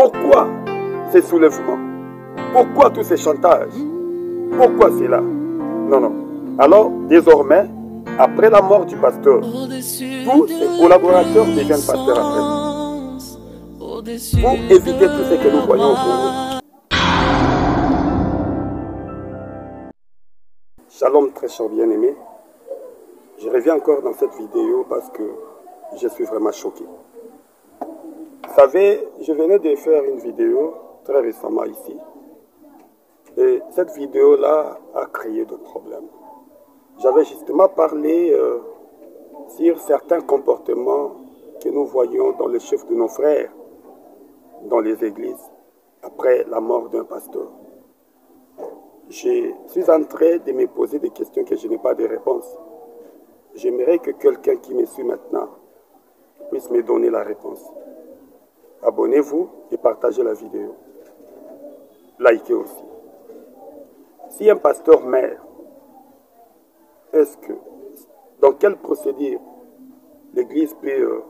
Pourquoi ces soulèvements? Pourquoi tous ces chantages? Pourquoi c'est là? Non, non. Alors, désormais, après la mort du pasteur, tous ses collaborateurs deviennent pasteurs après. Pour éviter tout ce que nous voyons au Congo. Shalom, très cher bien-aimé. Je reviens encore dans cette vidéo parce que je suis vraiment choqué. Vous savez, je venais de faire une vidéo très récemment ici. Et cette vidéo-là a créé des problèmes. J'avais justement parlé sur certains comportements que nous voyons dans le chef de nos frères, dans les églises, après la mort d'un pasteur. Je suis en train de me poser des questions que je n'ai pas de réponse. J'aimerais que quelqu'un qui me suit maintenant puisse me donner la réponse. Abonnez-vous et partagez la vidéo. Likez aussi. Si un pasteur meurt, est-ce que, dans quelle procédure l'Église peut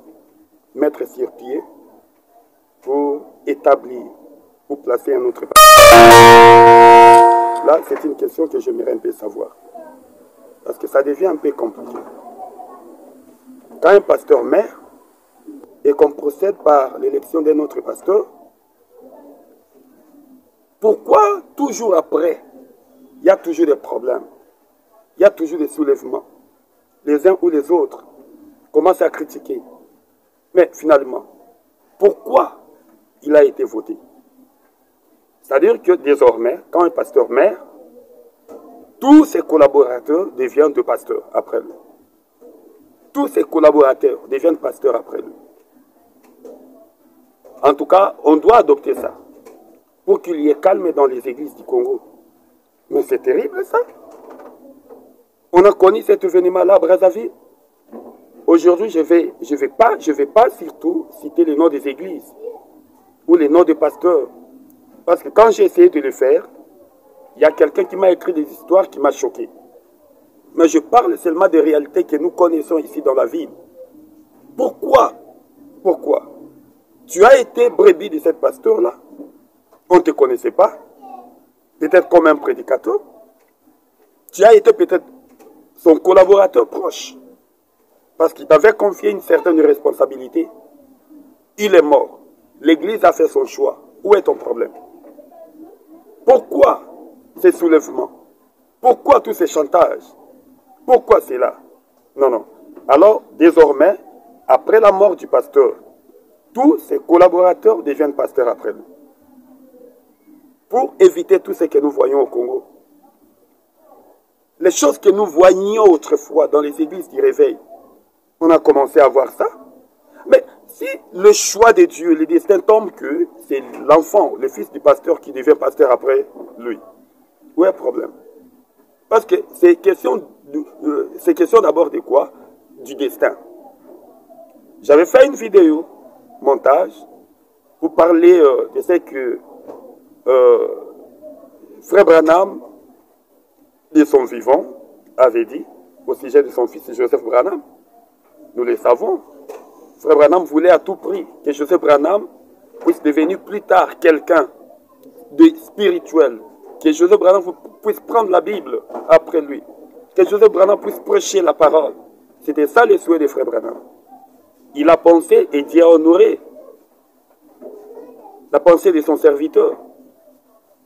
mettre sur pied pour établir, pour placer un autre pasteur? Là, c'est une question que j'aimerais un peu savoir. Parce que ça devient un peu compliqué. Quand un pasteur meurt et qu'on procède par l'élection d'un autre pasteur, pourquoi toujours après, il y a toujours des problèmes, il y a toujours des soulèvements, les uns ou les autres commencent à critiquer. Mais finalement, pourquoi il a été voté? C'est-à-dire que désormais, quand un pasteur meurt, tous ses collaborateurs deviennent des pasteurs après lui. Tous ses collaborateurs deviennent pasteurs après lui. En tout cas, on doit adopter ça pour qu'il y ait calme dans les églises du Congo. Mais c'est terrible ça. On a connu cet événement-là à Brazzaville. Aujourd'hui, je vais pas surtout citer les noms des églises ou les noms des pasteurs. Parce que quand j'ai essayé de le faire, il y a quelqu'un qui m'a écrit des histoires qui m'a choqué. Mais je parle seulement des réalités que nous connaissons ici dans la ville. Pourquoi? Pourquoi? Tu as été brebis de cette pasteur-là. On ne te connaissait pas. Peut-être comme un prédicateur. Tu as été peut-être son collaborateur proche. Parce qu'il t'avait confié une certaine responsabilité. Il est mort. L'Église a fait son choix. Où est ton problème? Pourquoi ces soulèvements? Pourquoi tous ces chantages? Pourquoi c'est là? Non, non. Alors, désormais, après la mort du pasteur, tous ses collaborateurs deviennent pasteurs après lui. Pour éviter tout ce que nous voyons au Congo. Les choses que nous voyions autrefois dans les églises du réveil, on a commencé à voir ça. Mais si le choix de Dieu, le destin tombe que c'est l'enfant, le fils du pasteur qui devient pasteur après lui, où est le problème? Parce que c'est question d'abord de quoi? Du destin. J'avais fait une vidéo, montage, pour parler de ce que Frère Branham, de son vivant, avait dit au sujet de son fils Joseph Branham. Nous le savons. Frère Branham voulait à tout prix que Joseph Branham puisse devenir plus tard quelqu'un de spirituel. Que Joseph Branham puisse prendre la Bible après lui. Que Joseph Branham puisse prêcher la parole. C'était ça le souhait de Frère Branham. Il a pensé et Dieu a honoré la pensée de son serviteur.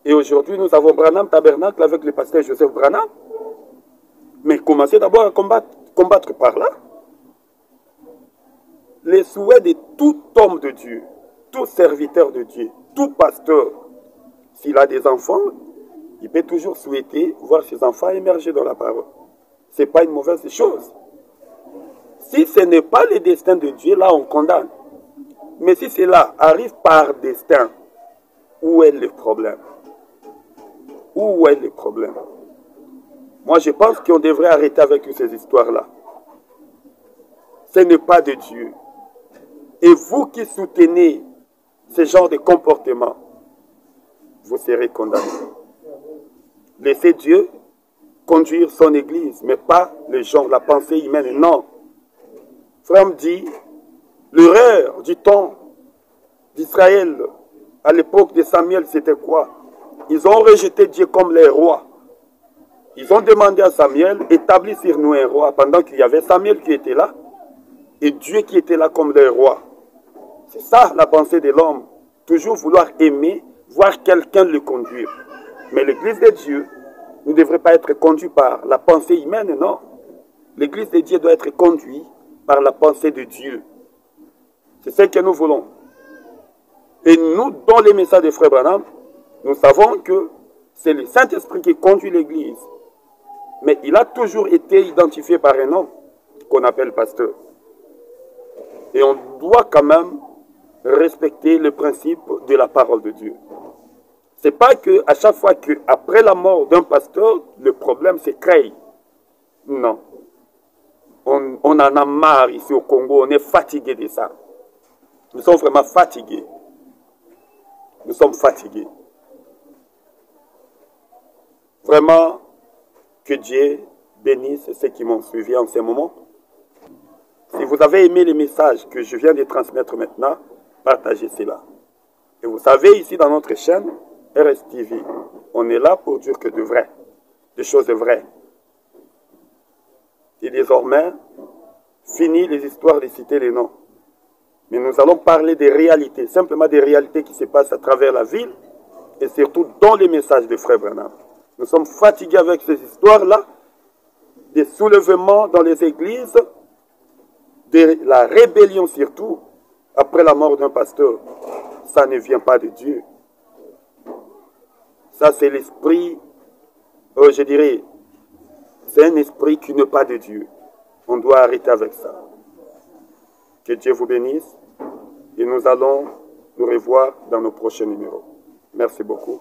Et aujourd'hui, nous avons Branham Tabernacle avec le pasteur Joseph Branham. Mais commencez d'abord à combattre par là. Les souhaits de tout homme de Dieu, tout serviteur de Dieu, tout pasteur, s'il a des enfants, il peut toujours souhaiter voir ses enfants émerger dans la parole. Ce n'est pas une mauvaise chose. Si ce n'est pas le destin de Dieu, là on condamne. Mais si cela arrive par destin, où est le problème? Où est le problème? Moi je pense qu'on devrait arrêter avec ces histoires-là. Ce n'est pas de Dieu. Et vous qui soutenez ce genre de comportement, vous serez condamnés. Laissez Dieu conduire son église, mais pas les gens, la pensée humaine. Non. Frère me dit, l'erreur du temps d'Israël À l'époque de Samuel, c'était quoi? Ils ont rejeté Dieu comme les rois. Ils ont demandé à Samuel, établis sur nous un roi, pendant qu'il y avait Samuel qui était là, et Dieu qui était là comme le roi. C'est ça la pensée de l'homme. Toujours vouloir aimer, voir quelqu'un le conduire. Mais l'Église de Dieu ne devrait pas être conduite par la pensée humaine, non. L'Église de Dieu doit être conduite par la pensée de Dieu. C'est ce que nous voulons. Et nous, dans les messages de Frère Branham, nous savons que c'est le Saint-Esprit qui conduit l'Église. Mais il a toujours été identifié par un homme qu'on appelle pasteur. Et on doit quand même respecter le principe de la parole de Dieu. Ce n'est pas qu'à chaque fois qu'après la mort d'un pasteur, le problème se crée. Non. On en a marre ici au Congo, on est fatigué de ça. Nous sommes vraiment fatigués. Nous sommes fatigués. Vraiment, que Dieu bénisse ceux qui m'ont suivi en ce moment. Si vous avez aimé les messages que je viens de transmettre maintenant, partagez cela. Et vous savez, ici dans notre chaîne, RSTV, on est là pour dire que de vrai, des choses vraies. Et désormais, fini les histoires de citer les noms. Mais nous allons parler des réalités, simplement des réalités qui se passent à travers la ville et surtout dans les messages de Frère Branham. Nous sommes fatigués avec ces histoires-là, des soulèvements dans les églises, de la rébellion surtout, après la mort d'un pasteur. Ça ne vient pas de Dieu. Ça, c'est l'esprit, je dirais, c'est un esprit qui n'est pas de Dieu. On doit arrêter avec ça. Que Dieu vous bénisse et nous allons nous revoir dans nos prochains numéros. Merci beaucoup.